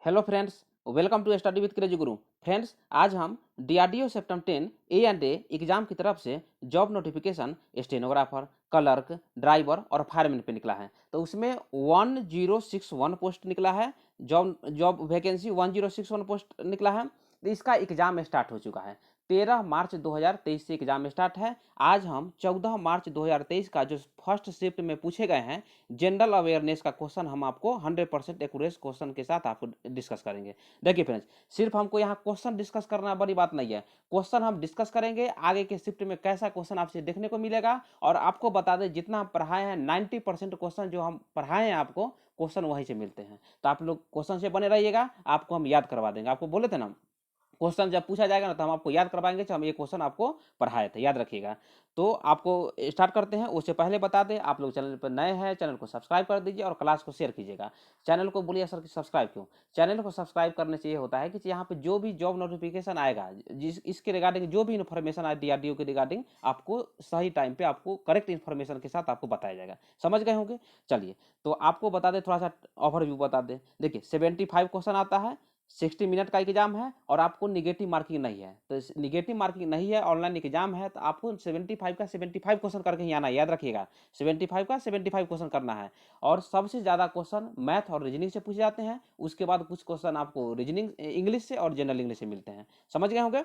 Hello friends, welcome to study with Crazy Guru. Friends, आज हम DRDO septum 10 A&A exam की तरफ से job notification stenographer, clerk, driver और फायरमैन पे निकला है। तो उसमें 1061 पोस्ट निकला है। जॉब जॉब वैकेंसी 1061 पोस्ट निकला है। तो इसका एग्जाम स्टार्ट हो चुका है। 13 मार्च 2023 से एग्जाम स्टार्ट है। आज हम 14 मार्च 2023 का जो फर्स्ट शिफ्ट में पूछे गए हैं जनरल अवेयरनेस का क्वेश्चन हम आपको 100% एक्यूरेट क्वेश्चन के साथ आपको डिस्कस करेंगे। देखिए फ्रेंड्स, सिर्फ हमको यहाँ क्वेश्चन डिस्कस करना बड़ी बात नहीं है। क्वेश्चन हम डिस्कस करेंगे, आगे के शिफ्ट में कैसा क्वेश्चन आपसे देखने को मिलेगा। और आपको बता दें, जितना हम पढ़ाए हैं 90% क्वेश्चन जो हम पढ़ाए हैं आपको, क्वेश्चन वहीं से मिलते हैं। तो आप लोग क्वेश्चन से बने रहिएगा, आपको हम याद करवा देंगे। आपको बोले थे ना, क्वेश्चन जब पूछा जाएगा ना तो हम आपको याद करवाएंगे कि हम ये क्वेश्चन आपको पढ़ाए थे, याद रखिएगा। तो आपको स्टार्ट करते हैं। उससे पहले बता दें, आप लोग चैनल पर नए हैं, चैनल को सब्सक्राइब कर दीजिए और क्लास को शेयर कीजिएगा। चैनल को बोलिए सर कि सब्सक्राइब क्यों? चैनल को सब्सक्राइब करने से ये होता है कि यहाँ पे जो भी जॉब नोटिफिकेशन आएगा, जिस इसके रिगार्डिंग जो भी इन्फॉर्मेशन आए डीआरडीओ के रिगार्डिंग, आपको सही टाइम पे आपको करेक्ट इन्फॉर्मेशन के साथ आपको बताया जाएगा। समझ गए होंगे? चलिए, तो आपको बता दें, थोड़ा सा ओवरव्यू बता दें। देखिए, 75 क्वेश्चन आता है, 60 मिनट का एग्जाम है और आपको निगेटिव मार्किंग नहीं है। तो निगेटिव मार्किंग नहीं है, ऑनलाइन एग्जाम है, तो आपको 75 का 75 क्वेश्चन करके ही आना है, याद रखिएगा। 75 का 75 क्वेश्चन करना है। और सबसे ज़्यादा क्वेश्चन मैथ और रीजनिंग से पूछे जाते हैं। उसके बाद कुछ क्वेश्चन आपको रीजनिंग इंग्लिश से और जनरल इंग्लिश से मिलते हैं। समझ गए होंगे?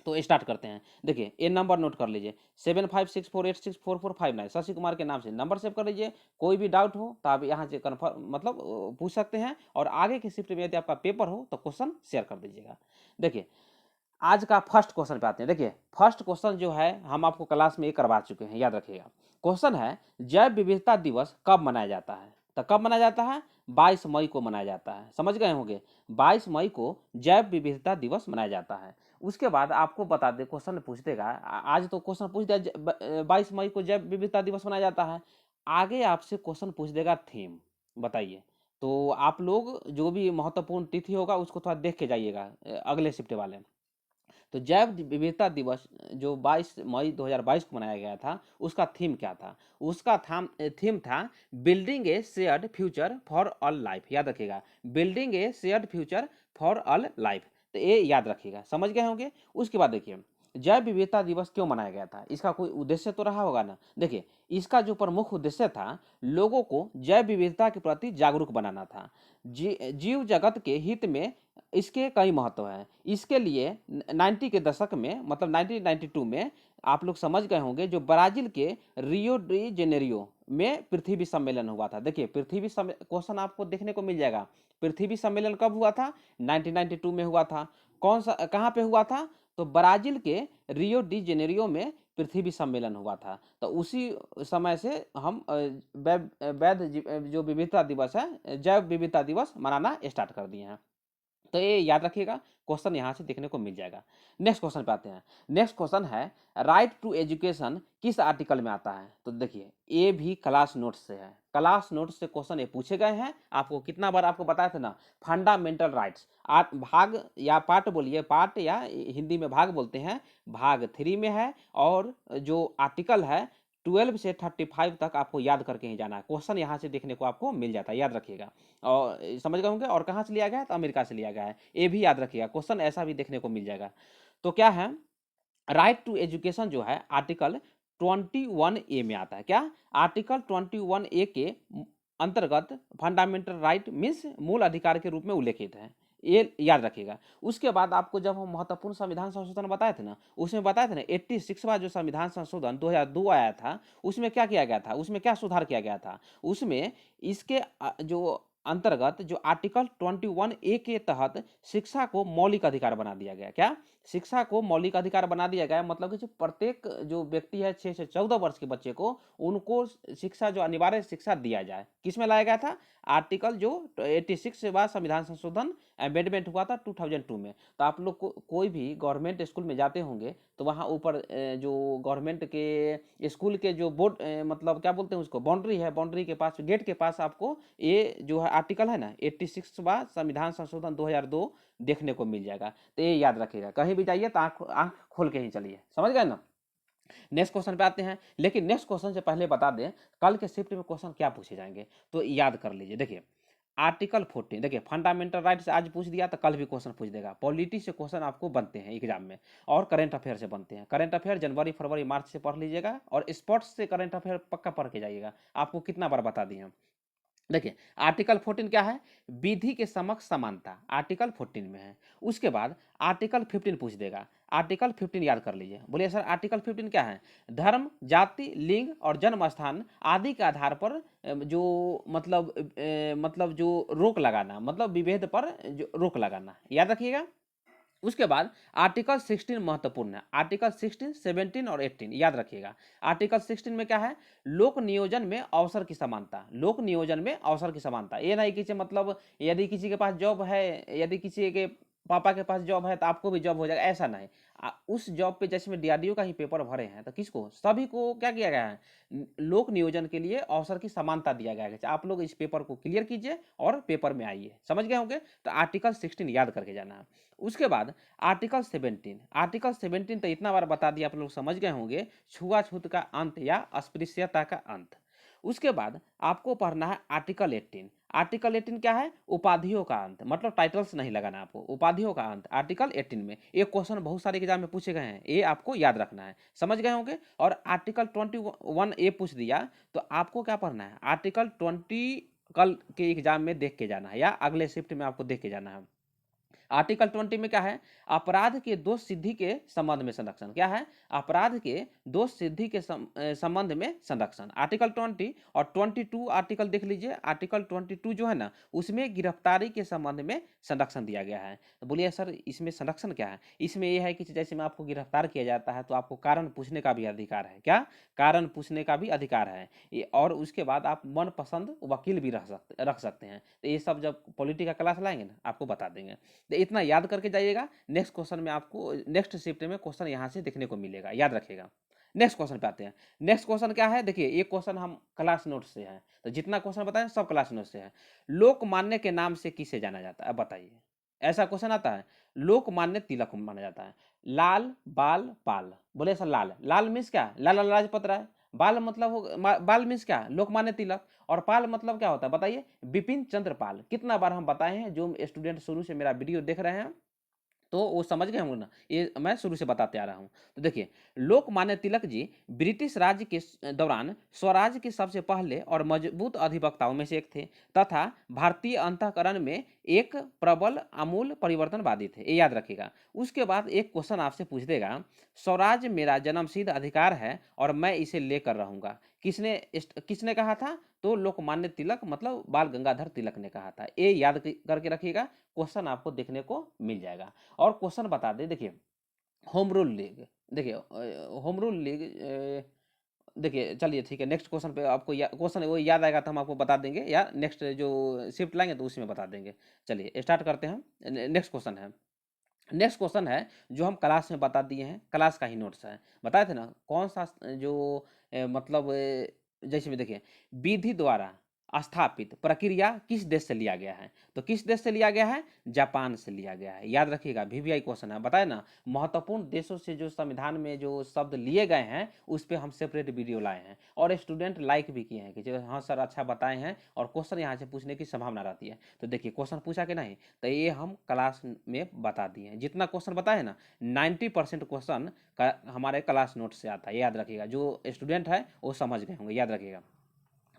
तो स्टार्ट करते हैं। देखिए, ये नंबर नोट कर लीजिए, 7564864459, शशि कुमार के नाम से नंबर सेव कर लीजिए। कोई भी डाउट हो तो आप यहाँ से कन्फर्म मतलब पूछ सकते हैं। और आगे की शिफ्ट में यदि आपका पेपर हो तो क्वेश्चन शेयर कर दीजिएगा। देखिए, आज का फर्स्ट क्वेश्चन पे आते हैं। देखिए, फर्स्ट क्वेश्चन जो है हम आपको क्लास में ये करवा चुके हैं, याद रखिएगा। क्वेश्चन है, जैव विविधता दिवस कब मनाया जाता है? तो कब मनाया जाता है? 22 मई को मनाया जाता है। समझ गए होंगे? 22 मई को जैव विविधता दिवस मनाया जाता है। उसके बाद आपको बता दे, क्वेश्चन पूछ देगा, आज तो क्वेश्चन पूछ दिया 22 मई को जैव विविधता दिवस मनाया जाता है। आगे आपसे क्वेश्चन पूछ देगा थीम, बताइए। तो आप लोग जो भी महत्वपूर्ण तिथि होगा उसको थोड़ा देख के जाइएगा अगले शिफ्ट वाले। तो जैव विविधता दिवस जो 22 मई 2022 को मनाया गया था, उसका थीम क्या था? उसका थीम था building A shared future for all life. याद रखिएगा, building A shared future for all life. तो ये याद रखिएगा। समझ गए होंगे? उसके बाद देखिए, जैव विविधता दिवस क्यों मनाया गया था? इसका कोई उद्देश्य तो रहा होगा ना। देखिए, इसका जो प्रमुख उद्देश्य था, लोगों को जैव विविधता के प्रति जागरूक बनाना था। जीव जगत के हित में इसके कई महत्व हैं। इसके लिए 90 के दशक में, मतलब 1992 में, आप लोग समझ गए होंगे, जो ब्राजील के रियो डी जेनेरियो में पृथ्वी सम्मेलन हुआ था। देखिए, पृथ्वी क्वेश्चन आपको देखने को मिल जाएगा। पृथ्वी सम्मेलन कब हुआ था? 1992 में हुआ था। कौन सा, कहाँ पे हुआ था? तो ब्राजील के रियो डी जेनेरियो में पृथ्वी सम्मेलन हुआ था। तो उसी समय से हम जो विविधता दिवस है, जैव विविधता दिवस मनाना स्टार्ट कर दिए हैं। तो ये याद रखिएगा, क्वेश्चन यहाँ से देखने को मिल जाएगा। नेक्स्ट क्वेश्चन पे आते हैं। नेक्स्ट क्वेश्चन है, राइट टू एजुकेशन किस आर्टिकल में आता है? तो देखिए, ये भी क्लास नोट से है। क्लास नोट से क्वेश्चन ये पूछे गए हैं। आपको कितना बार आपको बताया था ना, फंडामेंटल राइट्स भाग या पार्ट बोलिए, पार्ट या हिंदी में भाग बोलते हैं, भाग 3 में है। और जो आर्टिकल है 12 से 35 तक आपको याद करके ही जाना है। क्वेश्चन यहाँ से देखने को आपको मिल जाता है, याद रखिएगा। और समझ गए होंगे। और कहाँ से लिया गया है? तो अमेरिका से लिया गया है। ये भी याद रखिएगा, क्वेश्चन ऐसा भी देखने को मिल जाएगा। तो क्या है, राइट टू एजुकेशन जो है आर्टिकल 21A में आता है। क्या? आर्टिकल 21A के अंतर्गत फंडामेंटल राइट मीन्स मूल अधिकार के रूप में उल्लेखित है। ये याद रखिएगा। उसके बाद आपको जब हम महत्वपूर्ण संविधान संशोधन बताए थे ना, उसमें बताए थे ना 86वां जो संविधान संशोधन 2002 आया था, उसमें क्या किया गया था? उसमें क्या सुधार किया गया था? उसमें इसके जो अंतर्गत जो आर्टिकल 21A के तहत शिक्षा को मौलिक अधिकार बना दिया गया। क्या? शिक्षा को मौलिक अधिकार बना दिया गया। मतलब कि जो प्रत्येक जो व्यक्ति है 6 से 14 वर्ष के बच्चे को, उनको शिक्षा, जो अनिवार्य शिक्षा दिया जाए, किस में लाया गया था? आर्टिकल जो 86 से बाद संविधान संशोधन अमेंडमेंट हुआ था 2002 में। तो आप लोग को कोई भी गवर्नमेंट स्कूल में जाते होंगे तो वहाँ ऊपर जो गवर्नमेंट के स्कूल के जो बोर्ड, मतलब क्या बोलते हैं उसको, बाउंड्री है, बाउंड्री के पास, गेट के पास आपको ये जो है आर्टिकल है ना 86वां संविधान संशोधन 2002 देखने को मिल जाएगा। तो ये याद रखिएगा, कहीं भी जाइए तो आँख आँख खोल के ही चलिए। समझ गए ना? नेक्स्ट क्वेश्चन पे आते हैं। लेकिन नेक्स्ट क्वेश्चन से पहले बता दें, कल के शिफ्ट में क्वेश्चन क्या पूछे जाएंगे, तो याद कर लीजिए। देखिए, आर्टिकल 14 देखिए, फंडामेंटल राइट्स आज पूछ दिया तो कल भी क्वेश्चन पूछ देगा। पॉलिटी से क्वेश्चन आपको बनते हैं एग्जाम में, और करंट अफेयर से बनते हैं। करंट अफेयर जनवरी फरवरी मार्च से पढ़ लीजिएगा, और स्पोर्ट्स से करंट अफेयर पक्का पढ़ के जाइएगा। आपको कितना बार बता दिए हम। देखिए, आर्टिकल 14 क्या है? विधि के समक्ष समानता, आर्टिकल 14 में है। उसके बाद आर्टिकल 15 पूछ देगा। आर्टिकल 15 याद कर लीजिए। बोलिए सर, आर्टिकल 15 क्या है? धर्म, जाति, लिंग और जन्म स्थान आदि के आधार पर जो मतलब जो रोक लगाना, मतलब विभेद पर जो रोक लगाना, याद रखिएगा। उसके बाद आर्टिकल 16 महत्वपूर्ण है। आर्टिकल 16, 17 और 18 याद रखिएगा। आर्टिकल 16 में क्या है? लोक नियोजन में अवसर की समानता। लोक नियोजन में अवसर की समानता, ये नहीं कि मतलब यदि किसी के पास जॉब है, यदि किसी के पापा के पास जॉब है तो आपको भी जॉब हो जाएगा, ऐसा नहीं। उस जॉब पे जैसे में डीआरडीओ का ही पेपर भरे हैं, तो किसको, सभी को क्या किया गया है? लोक नियोजन के लिए अवसर की समानता दिया गया है। आप लोग इस पेपर को क्लियर कीजिए और पेपर में आइए। समझ गए होंगे? तो आर्टिकल 16 याद करके जाना है। उसके बाद आर्टिकल 17। आर्टिकल 17 तो इतना बार बता दिया, आप लोग समझ गए होंगे, छुआछूत का अंत या अस्पृश्यता का अंत। उसके बाद आपको पढ़ना है आर्टिकल 18। आर्टिकल 18 क्या है? उपाधियों का अंत, मतलब टाइटल्स नहीं लगाना आपको, उपाधियों का अंत। आर्टिकल 18 में एक क्वेश्चन बहुत सारे एग्जाम में पूछे गए हैं, ये आपको याद रखना है। समझ गए होंगे? और आर्टिकल 21 ए पूछ दिया तो आपको क्या पढ़ना है? आर्टिकल 20 कल के एग्जाम में देख के जाना है, या अगले शिफ्ट में आपको देख के जाना है। आर्टिकल 20 में क्या है? अपराध के दोष सिद्धि के संबंध में संरक्षण। क्या है? अपराध के दोष सिद्धि के संबंध में संरक्षण। आर्टिकल 20 और 22 आर्टिकल देख लीजिए। आर्टिकल 22 जो है ना, उसमें गिरफ्तारी के संबंध में संरक्षण दिया गया है। तो बोलिए सर, इसमें संरक्षण क्या है? इसमें यह है कि जैसे में आपको गिरफ्तार किया जाता है तो आपको कारण पूछने का भी अधिकार है। क्या? कारण पूछने का भी अधिकार है। और उसके बाद आप मनपसंद वकील भी रख सकते हैं। तो ये सब जब पॉलिटी का क्लास लाएंगे ना, आपको बता देंगे। तो इतना याद करके जाइएगा। नेक्स्ट क्वेश्चन में आपको, नेक्स्ट शिफ्ट में क्वेश्चन यहाँ से देखने को मिलेगा, याद रखिएगा। नेक्स्ट क्वेश्चन पे आते हैं। नेक्स्ट क्वेश्चन क्या है? देखिए, एक क्वेश्चन हम क्लास नोट से है, तो जितना क्वेश्चन बताएं सब क्लास नोट से है। लोकमान्य के नाम से किसे जाना जाता है? अब बताइए, ऐसा क्वेश्चन आता है। लोकमान्य तिलक माना जाता है। लाल, बाल, पाल। बोले सर, लाल, लाल मीन्स क्या? लाला लाजपत राय। बाल मतलब बाल मीन्स क्या? लोकमान्य तिलक। और पाल मतलब क्या होता है बताइए? बिपिन चंद्र पाल। कितना बार हम बताए हैं, जो स्टूडेंट शुरू से मेरा वीडियो देख रहे हैं तो वो समझ गए होंगे ना, ये मैं शुरू से बताते आ रहा हूँ। तो देखिए, लोकमान्य तिलक जी ब्रिटिश राज्य के दौरान स्वराज के सबसे पहले और मजबूत अधिवक्ताओं में से एक थे, तथा भारतीय अंतःकरण में एक प्रबल आमूल परिवर्तनवादी थे, ये याद रखिएगा। उसके बाद एक क्वेश्चन आपसे पूछ देगा, स्वराज मेरा जन्मसिद्ध अधिकार है और मैं इसे लेकर रहूंगा, किसने कहा था? तो लोकमान्य तिलक मतलब बाल गंगाधर तिलक ने कहा था। ये याद करके रखिएगा, क्वेश्चन आपको देखने को मिल जाएगा। और क्वेश्चन बता दें, देखिए, होम रूल लीग। देखिए, होम रूल लीग, देखिए चलिए ठीक है, नेक्स्ट क्वेश्चन पे आपको क्वेश्चन वो याद आएगा तो हम आपको बता देंगे, या नेक्स्ट जो शिफ्ट लाएंगे तो उसमें बता देंगे। चलिए स्टार्ट करते हैं। नेक्स्ट क्वेश्चन है, नेक्स्ट क्वेश्चन है जो हम क्लास में बता दिए हैं, क्लास का ही नोट्स है। बताए थे ना कौन सा जो मतलब जैसे में देखिए, विधि द्वारा स्थापित प्रक्रिया किस देश से लिया गया है? तो किस देश से लिया गया है? जापान से लिया गया है। याद रखिएगा, वीवीआई क्वेश्चन है। बताए ना, महत्वपूर्ण देशों से जो संविधान में जो शब्द लिए गए हैं उस पर हम सेपरेट वीडियो लाए हैं, और स्टूडेंट लाइक भी किए हैं कि जो हाँ सर अच्छा बताए हैं, और क्वेश्चन यहाँ से पूछने की संभावना रहती है। तो देखिए, क्वेश्चन पूछा कि नहीं, तो ये हम क्लास में बता दिए हैं। जितना क्वेश्चन बताए ना, 90% क्वेश्चन हमारे क्लास नोट से आता है, याद रखिएगा। जो स्टूडेंट है वो समझ गए होंगे, याद रखिएगा।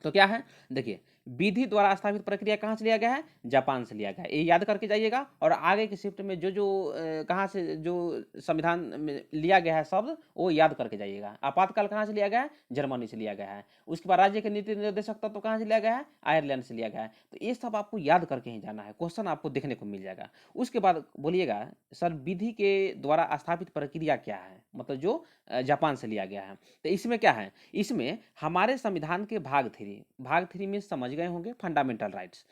तो क्या है? देखिए, विधि द्वारा स्थापित प्रक्रिया कहाँ से लिया गया है? जापान से लिया गया है, ये याद करके जाइएगा। और आगे की शिफ्ट में जो जो कहाँ से जो संविधान में लिया गया है शब्द, वो याद करके जाइएगा। आपातकाल कहाँ से लिया गया है? जर्मनी से लिया गया है। उसके बाद राज्य के नीति निर्देशक तत्व कहाँ से लिया गया है? आयरलैंड से लिया गया है। तो ये सब आपको याद करके ही जाना है, क्वेश्चन आपको देखने को मिल जाएगा। उसके बाद बोलिएगा, सर विधि के द्वारा स्थापित प्रक्रिया क्या है, मतलब जो जापान से लिया गया है। तो इसमें क्या है? इसमें हमारे संविधान के भाग थ्री में समझ गए होंगे, फंडामेंटल राइट्स।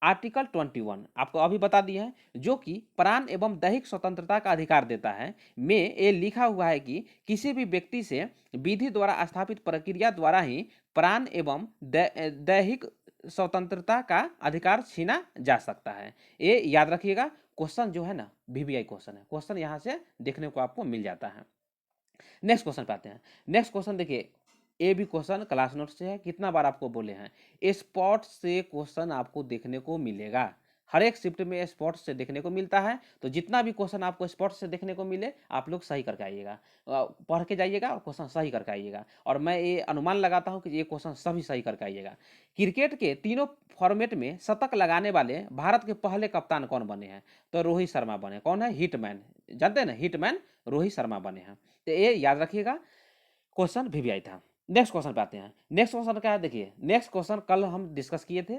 आर्टिकल 21 आपको अभी बता दिए हैं, जो कि प्राण एवं दैहिक स्वतंत्रता का अधिकार देता है। में ये लिखा हुआ है कि किसी भी व्यक्ति से विधि द्वारा स्थापित प्रक्रिया द्वारा ही प्राण एवं दैहिक स्वतंत्रता का अधिकार छीना जा सकता है। ये याद रखिएगा। क्वेश्चन जो है ना, वीवीआई क्वेश्चन है, क्वेश्चन यहाँ से देखने को आपको मिल जाता है। नेक्स्ट क्वेश्चन पे आते हैं। नेक्स्ट क्वेश्चन देखिए, ये भी क्वेश्चन क्लास नोट से है, कितना बार आपको बोले हैं, स्पॉट से क्वेश्चन आपको देखने को मिलेगा, हर एक शिफ्ट में स्पॉट से देखने को मिलता है। तो जितना भी क्वेश्चन आपको स्पॉट से देखने को मिले आप लोग सही करके आइएगा, पढ़ के जाइएगा और क्वेश्चन सही करके आइएगा। और मैं ये अनुमान लगाता हूँ कि ये क्वेश्चन सभी सही करके आइएगा। क्रिकेट के तीनों फॉर्मेट में शतक लगाने वाले भारत के पहले कप्तान कौन बने हैं, तो रोहित शर्मा बने। कौन है, हिटमैन, जानते हैं ना, हिटमैन रोहित शर्मा बने हैं। तो ये याद रखिएगा, क्वेश्चन वीवीआई था। नेक्स्ट क्वेश्चन पे आते हैं। नेक्स्ट क्वेश्चन क्या है, देखिए नेक्स्ट क्वेश्चन कल हम डिस्कस किए थे,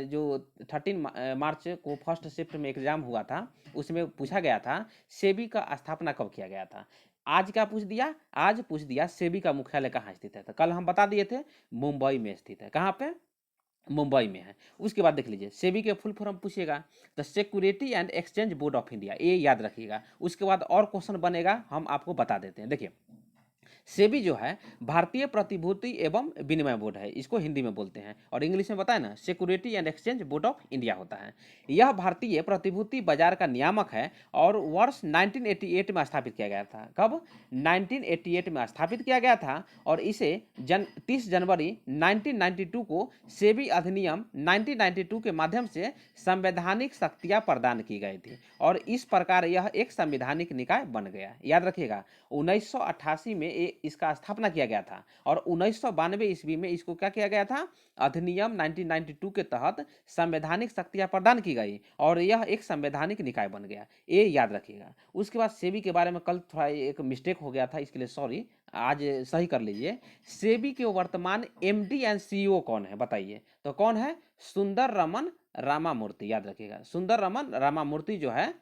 जो 13 मार्च को फर्स्ट शिफ्ट में एग्जाम हुआ था, उसमें पूछा गया था सेबी का स्थापना कब किया गया था। आज क्या पूछ दिया, आज पूछ दिया सेबी का मुख्यालय कहाँ स्थित है। तो कल हम बता दिए थे मुंबई में स्थित है। कहाँ पे, मुंबई में है। उसके बाद देख लीजिए सेबी के फुल फॉर्म पूछेगा, the security and exchange board of India, ये याद रखिएगा। उसके बाद और क्वेश्चन बनेगा, हम आपको बता देते हैं। देखिए सेबी जो है भारतीय प्रतिभूति एवं विनिमय बोर्ड है, इसको हिंदी में बोलते हैं, और इंग्लिश में बताए ना security and exchange board of India होता है। यह भारतीय प्रतिभूति बाजार का नियामक है और वर्ष 1988 में स्थापित किया गया था। कब, 1988 में स्थापित किया गया था। और इसे 30 जनवरी 1992 को सेबी अधिनियम 1992 के माध्यम से संवैधानिक शक्तियां प्रदान की गई थी, और इस प्रकार यह एक संवैधानिक निकाय बन गया। याद रखिएगा 1988 में इसका स्थापना किया गया था, और 1992 ईस्वी में इसको क्या किया गया था, अधिनियम 1992 के तहत संवैधानिक शक्तियां प्रदान की गई और यह एक संवैधानिक निकाय बन गया। ये याद रखिएगा। उसके बाद सेबी के बारे में कल थोड़ा एक मिस्टेक हो गया था, इसके लिए सॉरी, आज सही कर लीजिए। सेबी के वर्तमान एमडी एंड सीईओ कौन है बताइए, तो कौन है, सुंदर रमन रामामूर्ति। याद रखिएगा सुंदर रमन रामामूर्ति जो है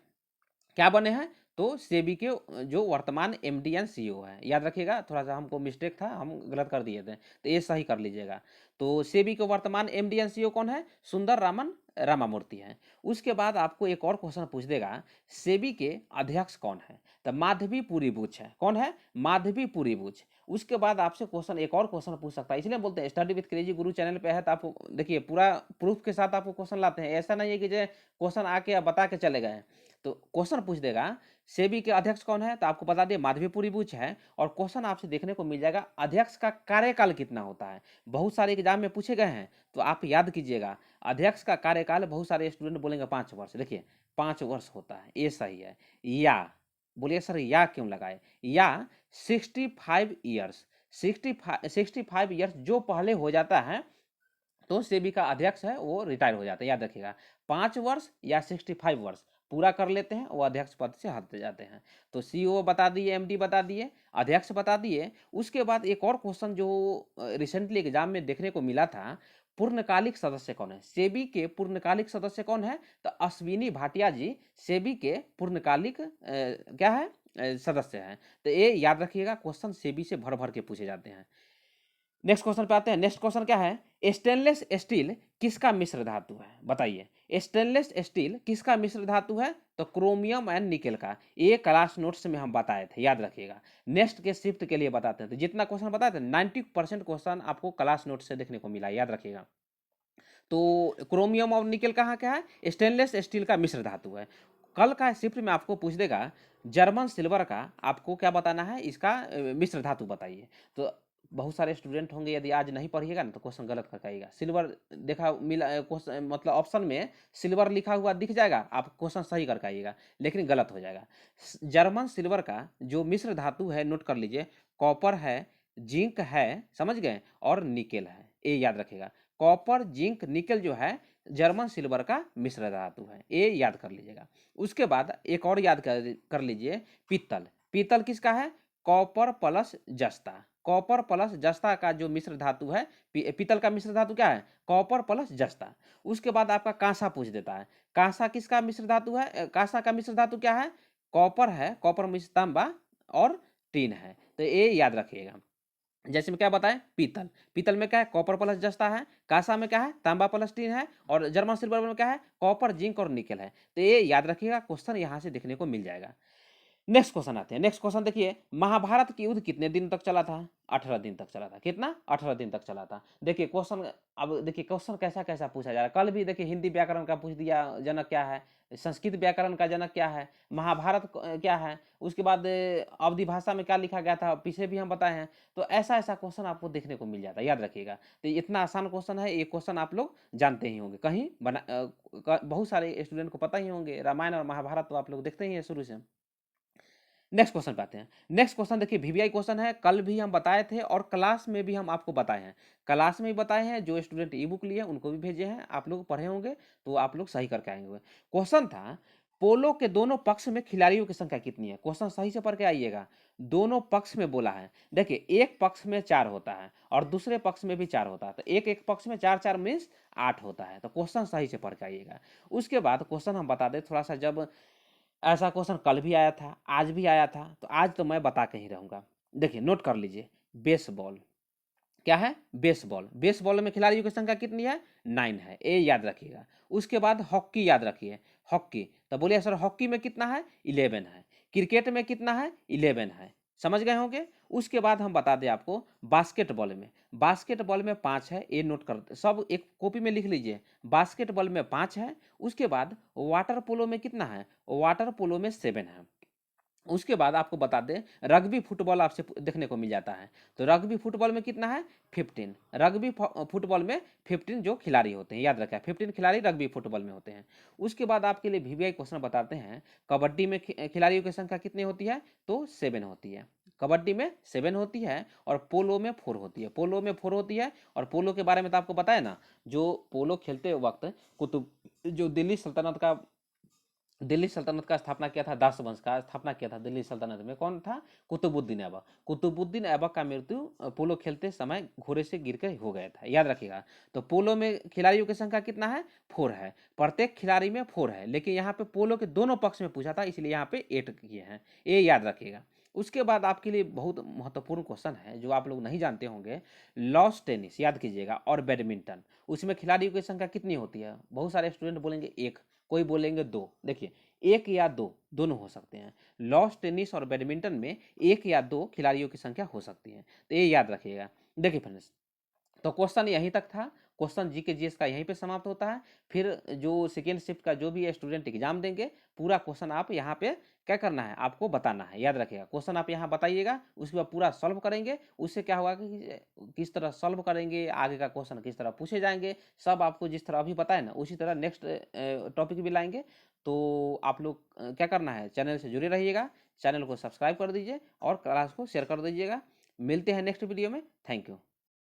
क्या बने हैं, तो सेबी के जो वर्तमान एमडी एंड सीईओ है। याद रखिएगा, थोड़ा सा हमको मिस्टेक था, हम गलत कर दिए थे, तो ये सही कर लीजिएगा। तो सेबी के वर्तमान एमडी एंड सीईओ कौन है, सुंदर रामन रामामूर्ति है। उसके बाद आपको एक और क्वेश्चन पूछ देगा, सेबी के अध्यक्ष कौन है, तो माधवी पुरीबुच है। कौन है, माधवी पुरीबुच। उसके बाद आपसे क्वेश्चन, एक और क्वेश्चन पूछ सकता है, इसलिए बोलते हैं study with Crazy Guru channel पे है, तो आपको देखिए पूरा प्रूफ के साथ आपको क्वेश्चन लाते हैं। ऐसा नहीं है कि जो क्वेश्चन आके आप बता के चले गए। तो क्वेश्चन पूछ देगा सेबी के अध्यक्ष कौन है, तो आपको बता दिए माधवी पुरीबुच है। और क्वेश्चन आपसे देखने को मिल जाएगा अध्यक्ष का कार्यकाल कितना होता है, बहुत सारे एग्जाम में पूछे गए हैं, तो आप याद कीजिएगा अध्यक्ष का कार्यकाल, बहुत सारे स्टूडेंट बोलेंगे 5 वर्ष, देखिए 5 वर्ष होता है, ये सही है। या बोलिए सर या क्यों लगाए, या 65 ईयर्स, 65 ईयर्स जो पहले हो जाता है तो सेबी का अध्यक्ष है वो रिटायर हो जाता है। याद रखिएगा 5 वर्ष या 65 वर्ष पूरा कर लेते हैं वो अध्यक्ष पद से हट जाते हैं। तो सीईओ बता दिए, एमडी बता दिए, अध्यक्ष बता दिए। उसके बाद एक और क्वेश्चन जो रिसेंटली एग्जाम में देखने को मिला था, पूर्णकालिक सदस्य कौन है, सेबी के पूर्णकालिक सदस्य कौन है, तो अश्विनी भाटिया जी सेबी के पूर्णकालिक क्या है, सदस्य हैं। तो ये याद रखिएगा, क्वेश्चन सेबी से भर भर के पूछे जाते हैं। नेक्स्ट क्वेश्चन पे आते हैं। नेक्स्ट क्वेश्चन क्या है, स्टेनलेस स्टील किसका मिश्र धातु है, बताइए स्टेनलेस स्टील किसका मिश्र धातु है, तो क्रोमियम एंड निकेल का। ये क्लास नोट्स में हम बताए थे, याद रखिएगा। नेक्स्ट के शिफ्ट के लिए बताते हैं, तो जितना क्वेश्चन बताए थे 90% क्वेश्चन आपको क्लास नोट से देखने को मिला, याद रखिएगा। तो क्रोमियम और निकेल कहाँ क्या है, स्टेनलेस स्टील का मिश्र धातु है। कल का शिफ्ट में आपको पूछ देगा जर्मन सिल्वर का, आपको क्या बताना है, इसका मिश्र धातु बताइए। तो बहुत सारे स्टूडेंट होंगे, यदि आज नहीं पढ़िएगा ना तो क्वेश्चन गलत करके आइएगा। सिल्वर देखा मिला क्वेश्चन, मतलब ऑप्शन में सिल्वर लिखा हुआ दिख जाएगा, आप क्वेश्चन सही करके आइएगा, लेकिन गलत हो जाएगा। जर्मन सिल्वर का जो मिश्र धातु है, नोट कर लीजिए, कॉपर है, जिंक है, समझ गए, और निकेल है। ये याद रखिएगा, कॉपर जिंक निकेल जो है जर्मन सिल्वर का मिश्र धातु है, ये याद कर लीजिएगा। उसके बाद एक और याद कर लीजिए, पीतल। पीतल किसका है, कॉपर प्लस जस्ता। कॉपर प्लस जस्ता का जो मिश्र धातु है, पीतल का मिश्र धातु क्या है, कॉपर प्लस जस्ता। उसके बाद आपका कांसा पूछ देता है, कांसा किसका मिश्र धातु है, कांसा का मिश्र धातु क्या है, कॉपर है, कॉपर मिश्र तांबा और टीन है। तो ये याद रखिएगा। जैसे में क्या बताएं, पीतल, पीतल में क्या है, कॉपर प्लस जस्ता है, कांसा में क्या है, तांबा प्लस टीन है, और जर्मन सिल्वर में क्या है, कॉपर जिंक और निकेल है। तो ये याद रखिएगा, क्वेश्चन यहाँ से देखने को मिल जाएगा। नेक्स्ट क्वेश्चन आते हैं। नेक्स्ट क्वेश्चन देखिए, महाभारत की युद्ध कितने दिन तक चला था? 18 दिन तक चला था। कितना? 18 दिन तक चला था। देखिए क्वेश्चन, अब देखिए क्वेश्चन कैसा कैसा पूछा जा रहा है। कल भी देखिए हिंदी व्याकरण का पूछ दिया, जनक क्या है, संस्कृत व्याकरण का जनक क्या है, महाभारत क्या है, उसके बाद अवधि भाषा में क्या लिखा गया था, पीछे भी हम बताए हैं। तो ऐसा ऐसा क्वेश्चन आपको देखने को मिल जाता है, याद रखिएगा। तो इतना आसान क्वेश्चन है, ये क्वेश्चन आप लोग जानते ही होंगे, कहीं बहुत सारे स्टूडेंट को पता ही होंगे। रामायण और महाभारत तो आप लोग देखते ही हैं शुरू से। नेक्स्ट क्वेश्चन पे आते हैं। नेक्स्ट क्वेश्चन देखिए वीवीआई क्वेश्चन है, कल भी हम बताए थे और क्लास में भी हम आपको बताए हैं। क्लास में भी बताए हैं, जो स्टूडेंट ई बुक लिए उनको भी भेजे हैं, आप लोग पढ़े होंगे तो आप लोग सही करके आएंगे। क्वेश्चन था, पोलो के दोनों पक्ष में खिलाड़ियों की संख्या कितनी है? क्वेश्चन सही से पढ़ के आइएगा। दोनों पक्ष में बोला है, देखिए एक पक्ष में 4 होता है और दूसरे पक्ष में भी 4 होता है, तो एक एक पक्ष में 4 4 मीन्स 8 होता है। तो क्वेश्चन सही से पढ़ के आइएगा। उसके बाद क्वेश्चन हम बता दें थोड़ा सा, जब ऐसा क्वेश्चन कल भी आया था, आज भी आया था, तो आज तो मैं बता के ही रहूंगा। देखिए नोट कर लीजिए, बेसबॉल क्या है? बेसबॉल। बेसबॉल में खिलाड़ियों की संख्या कितनी है? 9 है, ये याद रखिएगा। उसके बाद हॉकी याद रखिए, हॉकी। तो बोलिए सर हॉकी में कितना है? 11 है। क्रिकेट में कितना है? 11 है। समझ गए होंगे। उसके बाद हम बता दें आपको, बास्केटबॉल में, बास्केटबॉल में 5 है, ये नोट कर सब एक कॉपी में लिख लीजिए। बास्केटबॉल में 5 है। उसके बाद वाटर पोलो में कितना है? वाटर पोलो में 7 है। उसके बाद आपको बता दें, रग्बी फुटबॉल आपसे देखने को मिल जाता है। तो रग्बी फुटबॉल में कितना है? 15। रग्बी फुटबॉल में 15 जो खिलाड़ी होते हैं, याद रखें 15 खिलाड़ी रग्बी फुटबॉल में होते हैं। उसके बाद आपके लिए वीवीआई क्वेश्चन बताते हैं, कबड्डी में खिलाड़ियों की संख्या कितनी होती है? तो 7 होती है। कबड्डी में 7 होती है और पोलो में 4 होती है। पोलो में 4 होती है। और पोलो के बारे में तो आपको पता है ना, जो पोलो खेलते वक्त कुतुब, जो दिल्ली सल्तनत का स्थापना किया था, दास वंश का स्थापना किया था दिल्ली सल्तनत में, कौन था? कुतुबुद्दीन ऐबक। कुतुबुद्दीन ऐबक का मृत्यु पोलो खेलते समय घोड़े से गिरकर हो गया था, याद रखिएगा। तो पोलो में खिलाड़ियों की संख्या कितना है? 4 है। प्रत्येक खिलाड़ी में 4 है, लेकिन यहाँ पे पोलो के दोनों पक्ष में पूछा था, इसलिए यहाँ पे 8 किए हैं, ये याद रखिएगा। उसके बाद आपके लिए बहुत महत्वपूर्ण क्वेश्चन है जो आप लोग नहीं जानते होंगे, लॉस टेनिस याद कीजिएगा और बैडमिंटन। उसमें खिलाड़ियों की संख्या कितनी होती है? बहुत सारे स्टूडेंट बोलेंगे 1, कोई बोलेंगे 2। देखिए 1 या 2 दोनों हो सकते हैं। लॉस टेनिस और बैडमिंटन में 1 या 2 खिलाड़ियों की संख्या हो सकती है, तो ये याद रखिएगा। देखिए फ्रेंड्स, तो क्वेश्चन यहीं तक था। क्वेश्चन जी के जीएस का यहीं पे समाप्त होता है। फिर जो सेकेंड शिफ्ट का जो भी स्टूडेंट एग्जाम देंगे, पूरा क्वेश्चन आप यहाँ पे क्या करना है, आपको बताना है, याद रखिएगा। क्वेश्चन आप यहाँ बताइएगा, उसके बाद पूरा सॉल्व करेंगे। उससे क्या होगा कि किस तरह सॉल्व करेंगे, आगे का क्वेश्चन किस तरह पूछे जाएंगे, सब आपको जिस तरह अभी बताए ना, उसी तरह नेक्स्ट टॉपिक भी लाएंगे। तो आप लोग क्या करना है, चैनल से जुड़े रहिएगा, चैनल को सब्सक्राइब कर दीजिए और क्लास को शेयर कर दीजिएगा। मिलते हैं नेक्स्ट वीडियो में। Thank you.